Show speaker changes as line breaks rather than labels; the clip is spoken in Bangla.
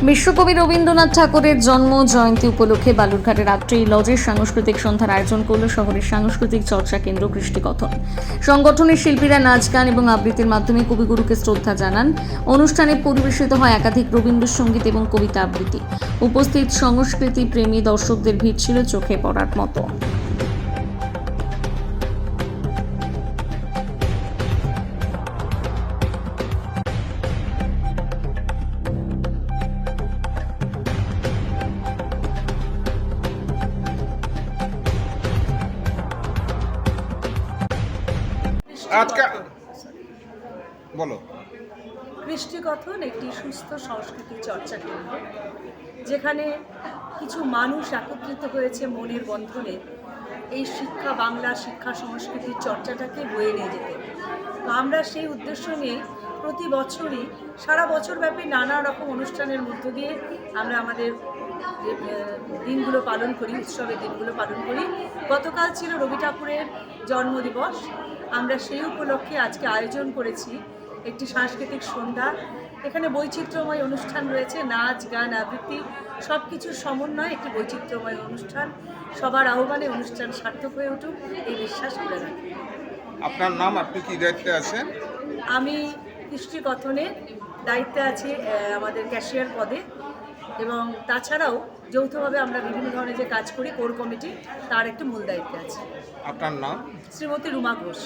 বিশ্বকবি রবীন্দ্রনাথ ঠাকুরের জন্ম জয়ন্তী উপলক্ষে বালুরঘাটের রাত্রি লজের সাংস্কৃতিক সন্ধ্যার আয়োজন করল শহরের সাংস্কৃতিক চর্চা কেন্দ্র কৃষ্টিকথন। সংগঠনের শিল্পীরা নাচ গান এবং আবৃত্তির মাধ্যমে কবিগুরুকে শ্রদ্ধা জানান। অনুষ্ঠানে পরিবেশিত হয় একাধিক রবীন্দ্রসঙ্গীত এবং কবিতা আবৃত্তি। উপস্থিত সংস্কৃতি প্রেমী দর্শকদের ভিড় ছিল চোখে পড়ার মতো।
আজকে বলো।
কৃষ্টিকথন একটি সুস্থ সংস্কৃতি চর্চা কেন্দ্র, যেখানে কিছু মানুষ একত্রিত হয়েছে মনের বন্ধনে এই শিক্ষা, বাংলা শিক্ষা সংস্কৃতির চর্চাটাকে বয়ে নিয়ে যেতে। তো আমরা সেই উদ্দেশ্য নিয়ে প্রতি বছরই সারা বছরব্যাপী নানা রকম অনুষ্ঠানের মধ্য দিয়ে আমরা আমাদের দিনগুলো পালন করি, উৎসবের দিনগুলো পালন করি। গতকাল ছিল রবি ঠাকুরের জন্মদিবস। আমরা সেই উপলক্ষে আজকে আয়োজন করেছি একটি সাংস্কৃতিক সন্ধ্যা। এখানে বৈচিত্র্যময় অনুষ্ঠান রয়েছে, নাচ গান আবৃত্তি সব কিছুর সমন্বয়ে একটি বৈচিত্র্যময় অনুষ্ঠান। সবার আহ্বানে অনুষ্ঠান সার্থক হয়ে উঠুক এই বিশ্বাস আমরা রাখি।
আপনার নাম, আপনি কি দায়িত্বে আছেন?
আমি কৃষ্টিকথনে দায়িত্বে আছি আমাদের ক্যাশিয়ার পদে, এবং তাছাড়াও যৌথভাবে আমরা বিভিন্ন ধরনের যে কাজ করি কোর কমিটি, তার একটি মূল দায়িত্বে আছে।
আপনার নাম?
শ্রীমতী রুমা ঘোষ।